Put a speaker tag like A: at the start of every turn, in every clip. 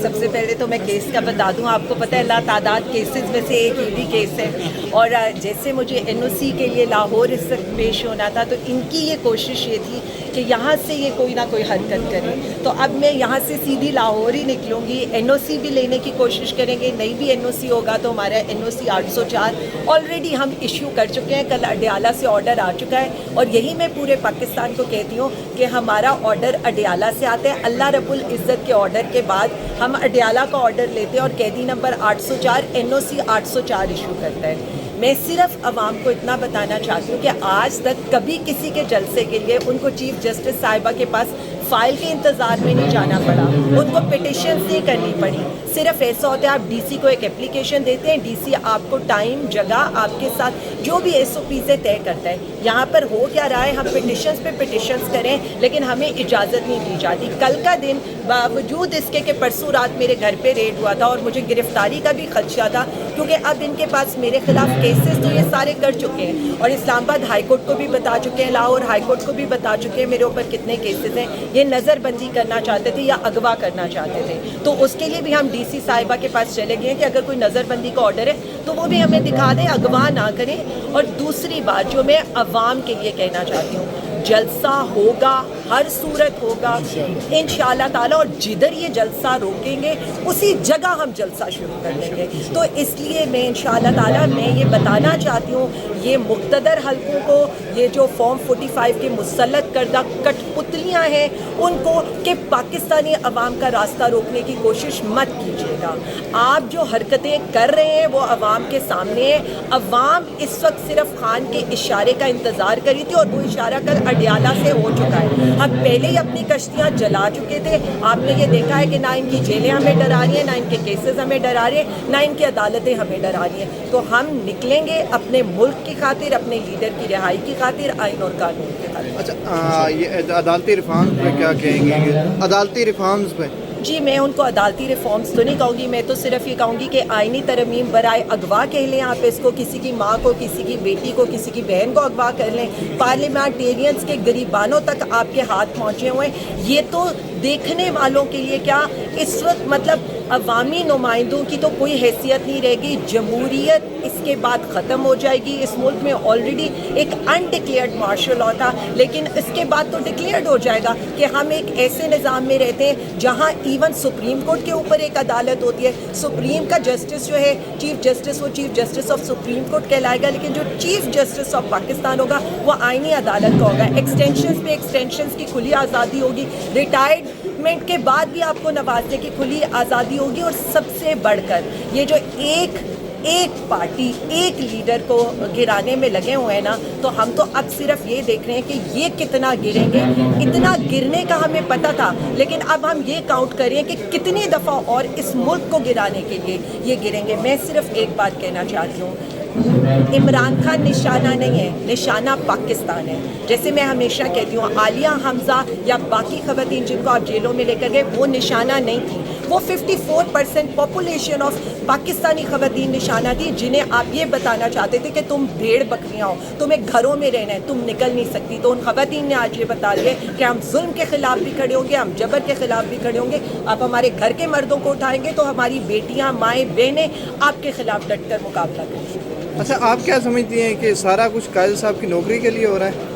A: سب سے پہلے تو میں کیس کا بتا دوں، آپ کو پتہ ہے اللہ تعداد کیسز میں سے ایک بھی کیس ہے، اور جیسے مجھے NOC کے لیے لاہور اس وقت پیش ہونا تھا تو ان کی یہ کوشش یہ تھی کہ یہاں سے یہ کوئی نہ کوئی حرکت کرے، تو اب میں یہاں سے سیدھی لاہور ہی نکلوں گی، NOC بھی لینے کی کوشش کریں گے، نہیں بھی NOC ہوگا تو ہمارا NOC 804 آلریڈی ہم ایشو کر چکے ہیں، کل اڈیالہ سے آرڈر آ چکا ہے، اور یہی میں پورے پاکستان کو کہتی ہوں کہ ہمارا آرڈر اڈیالہ سے آتا ہے، اللہ رب العزت کے آرڈر کے بعد ہم اڈیالہ کا آرڈر لیتے ہیں اور قیدی نمبر 804 NOC 804 ایشو کرتا ہے۔ میں صرف عوام کو اتنا بتانا چاہتی ہوں کہ آج تک کبھی کسی کے جلسے کے لیے ان کو چیف جسٹس صاحبہ کے پاس فائل کے انتظار میں نہیں جانا پڑا، ان کو پٹیشنز نہیں کرنی پڑی، صرف ایسا ہوتا ہے آپ DC کو ایک اپلیکیشن دیتے ہیں، DC آپ کو ٹائم جگہ آپ کے ساتھ جو بھی SOPs طے کرتا ہے۔ یہاں پر ہو کیا رہا ہے، ہم پٹیشنز پہ پٹیشنز کریں لیکن ہمیں اجازت نہیں دی جاتی۔ کل کا دن باوجود اس کے کہ پرسوں رات میرے گھر پہ ریڈ ہوا تھا اور مجھے گرفتاری کا بھی خدشہ تھا، کیونکہ اب ان کے پاس میرے خلاف کیسز تو یہ سارے کر چکے ہیں، اور اسلام آباد ہائی کورٹ کو بھی بتا چکے ہیں، لاہور ہائی کورٹ کو بھی بتا چکے ہیں میرے اوپر کتنے کیسز ہیں، یہ نظر بندی کرنا چاہتے تھے یا اغوا کرنا چاہتے تھے، تو اس کے لیے بھی ہم DC صاحبہ کے پاس چلے گئے کہ اگر کوئی نظر بندی کا آرڈر ہے تو وہ بھی ہمیں دکھا دیں، اغوا نہ کریں۔ اور دوسری بات جو میں عوام کے لیے کہنا چاہتی ہوں، جلسہ ہوگا، ہر صورت ہوگا انشاءاللہ تعالیٰ، اور جدھر یہ جلسہ روکیں گے اسی جگہ ہم جلسہ شروع کر دیں گے، تو اس لیے میں انشاءاللہ تعالیٰ میں یہ بتانا چاہتی ہوں یہ مقتدر حلقوں کو، یہ جو فارم 45 کے مسلط کردہ کٹ پتلیاں ہیں ان کو، کہ پاکستانی عوام کا راستہ روکنے کی کوشش مت کیجیے گا۔ آپ جو حرکتیں کر رہے ہیں وہ عوام کے سامنے ہے، عوام اس وقت صرف خان کے اشارے کا انتظار کری تھی، اور وہ اشارہ کل اڈیالہ سے ہو چکا ہے۔ ہم پہلے ہی اپنی کشتیاں جلا چکے تھے، آپ نے یہ دیکھا ہے کہ نہ ان کی جیلیں ہمیں ڈرا رہی ہیں، نہ ان کے کیسز ہمیں ڈرا رہے ہیں، نہ ان کی عدالتیں ہمیں ڈرا رہی ہیں، تو ہم نکلیں گے اپنے ملک کی خاطر، اپنے لیڈر کی رہائی کی خاطر، آئین اور قانون کی خاطر۔
B: اچھا، یہ عدالتی ریفارمز پہ کیا کہیں گے؟ عدالتی ریفارمز پہ
A: جی میں ان کو عدالتی ریفارمز تو نہیں کہوں گی، میں تو صرف یہ کہوں گی کہ آئینی ترمیم برائے اغوا کہہ لیں آپ اس کو، کسی کی ماں کو، کسی کی بیٹی کو، کسی کی بہن کو اغوا کر لیں، پارلیمنٹیرینز کے غریبانوں تک آپ کے ہاتھ پہنچے ہوئے ہیں، یہ تو دیکھنے والوں کے لیے کیا اس وقت مطلب عوامی نمائندوں کی تو کوئی حیثیت نہیں رہے گی، جمہوریت اس کے بعد ختم ہو جائے گی۔ اس ملک میں آلریڈی ایک انڈکلیئرڈ مارشل لا تھا، لیکن اس کے بعد تو ڈکلیئرڈ ہو جائے گا کہ ہم ایک ایسے نظام میں رہتے ہیں جہاں ایون سپریم کورٹ کے اوپر ایک عدالت ہوتی ہے، سپریم کا جسٹس جو ہے چیف جسٹس، وہ chief justice of supreme court کہلائے گا، لیکن جو چیف جسٹس آف پاکستان ہوگا وہ آئینی عدالت کا ہوگا۔ ایکسٹینشنز پہ ایکسٹینشنز کی کھلی آزادی ہوگی، ریٹائرمنٹ کے بعد بھی آپ کو نوازنے کی کھلی آزادی ہوگی، اور سب سے بڑھ کر یہ جو ایک پارٹی ایک لیڈر کو گرانے میں لگے ہوئے ہیں نا، تو ہم تو اب صرف یہ دیکھ رہے ہیں کہ یہ کتنا گریں گے۔ اتنا گرنے کا ہمیں پتہ تھا، لیکن اب ہم یہ کاؤنٹ کریں کہ کتنی دفعہ اور اس ملک کو گرانے کے لیے یہ گریں گے۔ میں صرف ایک بات کہنا چاہتی ہوں، عمران خان نشانہ نہیں ہے، نشانہ پاکستان ہے۔ جیسے میں ہمیشہ کہتی ہوں، عالیہ حمزہ یا باقی خواتین جن کو آپ جیلوں میں لے کر گئے وہ نشانہ نہیں تھی، وہ 54% پاپولیشن آف پاکستانی خواتین نشانہ تھی، جنہیں آپ یہ بتانا چاہتے تھے کہ تم بھیڑ بکریاں ہو، تمہیں گھروں میں رہنا ہے، تم نکل نہیں سکتی۔ تو ان خواتین نے آج یہ بتا دیا کہ ہم ظلم کے خلاف بھی کھڑے ہوں گے، ہم جبر کے خلاف بھی کھڑے ہوں گے، آپ ہمارے گھر کے مردوں کو اٹھائیں گے تو ہماری بیٹیاں، مائیں، بہنیں آپ کے خلاف ڈٹ کر مقابلہ کریں گی۔
B: اچھا، آپ کیا سمجھتی ہیں کہ سارا کچھ قائد صاحب کی نوکری کے لیے ہو رہا ہے؟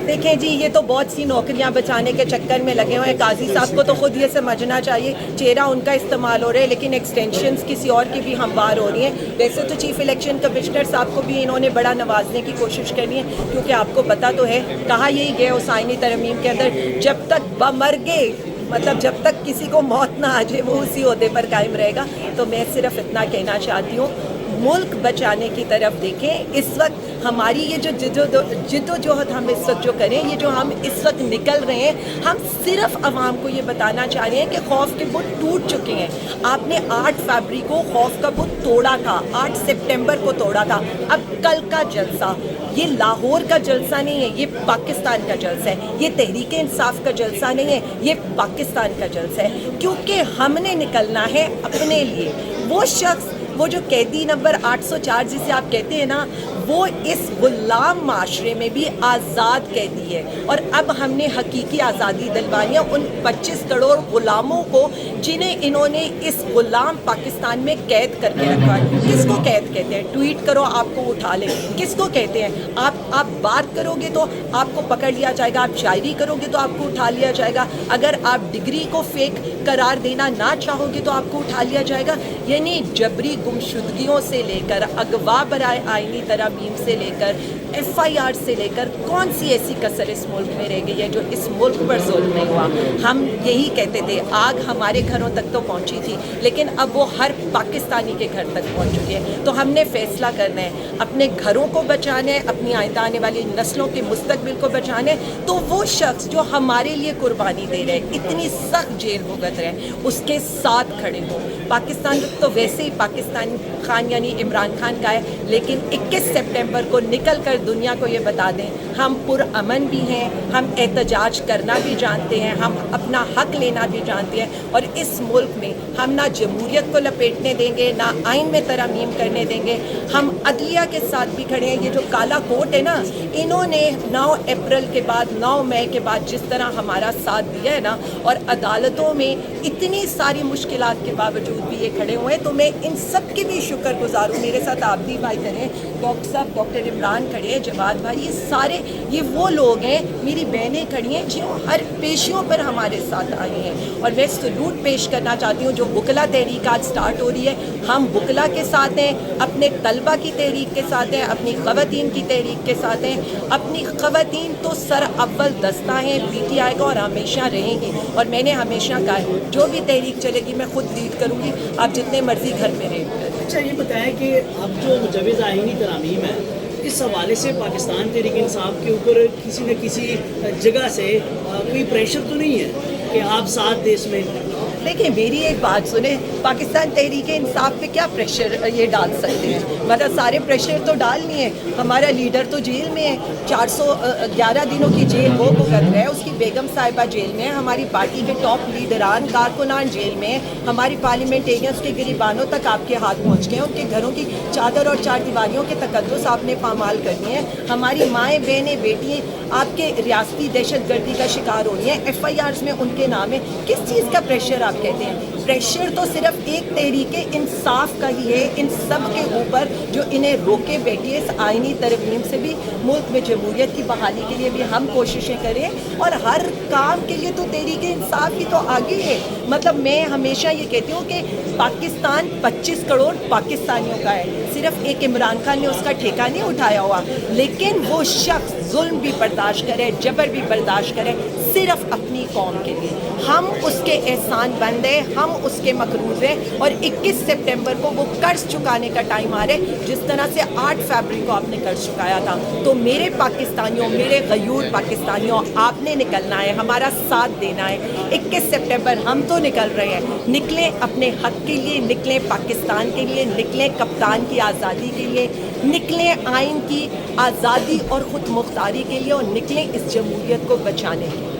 A: دیکھیں جی، یہ تو بہت سی نوکریاں بچانے کے چکر میں لگے ہوئے ہیں، قاضی صاحب کو تو خود یہ سمجھنا چاہیے، چہرہ ان کا استعمال ہو رہا ہے لیکن ایکسٹینشنز کسی اور کی بھی ہموار ہو رہی ہیں۔ ویسے تو چیف الیکشن کمشنر صاحب کو بھی انہوں نے بڑا نوازنے کی کوشش کرنی ہے، کیونکہ آپ کو پتہ تو ہے، کہا یہی گیا اس آئینی ترمیم کے اندر، جب تک بمرگے مطلب جب تک کسی کو موت نہ آ جائے وہ اسی عہدے پر قائم رہے گا۔ تو میں صرف اتنا کہنا چاہتی ہوں، ملک بچانے کی طرف دیکھیں۔ اس وقت ہماری یہ جو جدوجہد ہم اس وقت جو کریں، یہ جو ہم اس وقت نکل رہے ہیں، ہم صرف عوام کو یہ بتانا چاہ رہے ہیں کہ خوف کے بت ٹوٹ چکے ہیں۔ آپ نے 8 فروری کو خوف کا بت توڑا تھا، 8 سپٹمبر کو توڑا تھا۔ اب کل کا جلسہ یہ لاہور کا جلسہ نہیں ہے، یہ پاکستان کا جلسہ ہے، یہ تحریک انصاف کا جلسہ نہیں ہے، یہ پاکستان کا جلسہ ہے، کیونکہ ہم نے نکلنا ہے اپنے لیے۔ وہ شخص وہ جو قیدی نمبر 804 جسے آپ کہتے ہیں نا، وہ اس غلام معاشرے میں بھی آزاد قیدی ہے، اور اب ہم نے حقیقی آزادی دلوانی ہے ان 25 کروڑ غلاموں کو جنہیں انہوں نے اس غلام پاکستان میں قید کر کے رکھا ہے۔ کس کو قید کہتے ہیں؟ ٹویٹ کرو آپ کو اٹھا لیں۔ کس کو کہتے ہیں؟ آپ بات کرو گے تو آپ کو پکڑ لیا جائے گا، آپ شاعری کرو گے تو آپ کو اٹھا لیا جائے گا، اگر آپ ڈگری کو فیک قرار دینا نہ چاہو گے تو آپ کو اٹھا لیا جائے گا۔ یعنی جبری گمشدگیوں سے لے کر اغوا برائے آئینی ترامیم سے لے کر FIR سے لے کر کون سی ایسی کسر اس ملک میں رہ گئی ہے جو اس ملک پر ظلم نہیں ہوا؟ ہم یہی کہتے تھے آگ ہمارے گھروں تک تو پہنچی تھی، لیکن اب وہ ہر پاکستانی کے گھر تک پہنچ چکی ہے۔ تو ہم نے فیصلہ کرنا ہے، اپنے گھروں کو بچانا ہے، اپنی آئندہ آنے والی نسلوں کے مستقبل کو بچانا ہے۔ تو وہ شخص جو ہمارے لیے قربانی دے رہے ہیں، اتنی سخت جیل بھگت رہے ہیں، اس کے ساتھ کھڑے ہوں۔ پاکستان تو ویسے ہی پاکستان خان یعنی عمران خان کا ہے، لیکن 21 سپٹمبر کو نکل کر دنیا کو یہ بتا دیں ہم پرامن بھی ہیں، ہم احتجاج کرنا بھی جانتے ہیں، ہم اپنا حق لینا بھی جانتے ہیں، اور اس ملک میں ہم نہ جمہوریت کو لپیٹنے دیں گے، نہ آئین میں ترامیم کرنے دیں گے۔ ہم عدلیہ کے ساتھ بھی کھڑے ہیں۔ یہ جو کالا کوٹ ہے نا، انہوں نے 9 اپریل کے بعد 9 مئی کے بعد جس طرح ہمارا ساتھ دیا ہے نا، اور عدالتوں میں اتنی ساری مشکلات کے باوجود بھی یہ کھڑے ہوئے ہیں، تو میں ان سب کے بھی شکر گزار ہوں۔ میرے ساتھ آبدی بھائی کھڑے ہیں، ڈاکٹر صاحب، ڈاکٹر عمران کھڑے ہیں، جواد بھائی، یہ سارے یہ وہ لوگ ہیں، میری بہنیں کھڑی ہیں جو ہر پیشیوں پر ہمارے ساتھ آئی ہیں۔ اور میں سلوٹ پیش کرنا چاہتی ہوں جو وکلا تحریک آج سٹارٹ ہو رہی ہے، ہم وکلا کے ساتھ ہیں، اپنے طلبہ کی تحریک کے ساتھ ہیں، اپنی خواتین کی تحریک کے ساتھ ہیں۔ اپنی خواتین تو سر اول دستہ ہیں PTI کا، اور ہمیشہ رہیں گی، اور میں نے ہمیشہ کہا ہے جو بھی تحریک چلے گی میں خود لیڈ کروں گی، آپ جتنے مرضی گھر میں رہیں۔
C: اچھا یہ بتائیں کہ اب جو مجوز آئینی ترامیم ہے، اس حوالے سے پاکستان تحریک انصاف کے اوپر کسی نہ کسی جگہ سے کوئی پریشر تو نہیں ہے کہ آپ ساتھ دیں اس میں؟
A: دیکھیں میری ایک بات سنیں، پاکستان تحریک انصاف پہ کیا پریشر یہ ڈال سکتے ہیں؟ مطلب سارے پریشر تو ڈال نہیں ہے۔ ہمارا لیڈر تو جیل میں ہے، 411 دنوں کی جیل وہ بھگت رہا ہے، اس کی بیگم صاحبہ جیل میں ہے، ہماری پارٹی کے ٹاپ لیڈران کارکنان جیل میں ہیں، ہماری پارلیمنٹیرینس کے گریبانوں تک آپ کے ہاتھ پہنچ گئے ہیں، ان کے گھروں کی چادر اور 4 دیواریوں کے تقدس آپ نے پامال کرنی ہے۔ ہماری مائیں بہنیں بیٹیاں آپ کے ریاستی دہشت گردی کا شکار ہو رہی ہیں، FIRs میں ان کے نام ہے۔ کس چیز کا پریشر آپ کہتے ہیں؟ پریشر تو صرف ایک تحریک انصاف کا ہی ہے ان سب کے اوپر جو انہیں روکے بیٹھی ہے۔ اس آئینی ترمیم سے بھی ملک میں جمہوریت کی بحالی کے لیے بھی ہم کوششیں کریں، اور ہر کام کے لیے تو تحریک انصاف ہی تو آگے ہے۔ مطلب میں ہمیشہ یہ کہتی ہوں کہ پاکستان 25 کروڑ پاکستانیوں کا ہے، صرف ایک عمران خان نے اس کا ٹھیکہ نہیں اٹھایا ہوا، لیکن وہ شخص ظلم بھی برداشت کرے، جبر بھی برداشت کرے، صرف اپنی قوم کے لیے۔ ہم اس کے احسان بند ہیں، ہم اس کے مقروض ہیں، اور 21 سپٹمبر کو وہ قرض چکانے کا ٹائم آ رہا ہے، جس طرح سے 8 فیبرری کو آپ نے قرض چکایا تھا۔ تو میرے پاکستانیوں، میرے غیور پاکستانیوں، آپ نے نکلنا ہے، ہمارا ساتھ دینا ہے۔ 21 سپٹمبر ہم تو نکل رہے ہیں، نکلیں اپنے حق کے لیے، نکلیں پاکستان کے لیے، نکلیں کپتان کی آزادی کے لیے، نکلیں آئین کی آزادی اور خود مختاری کے لیے، اور نکلیں اس جمہوریت کو بچانے کے لیے۔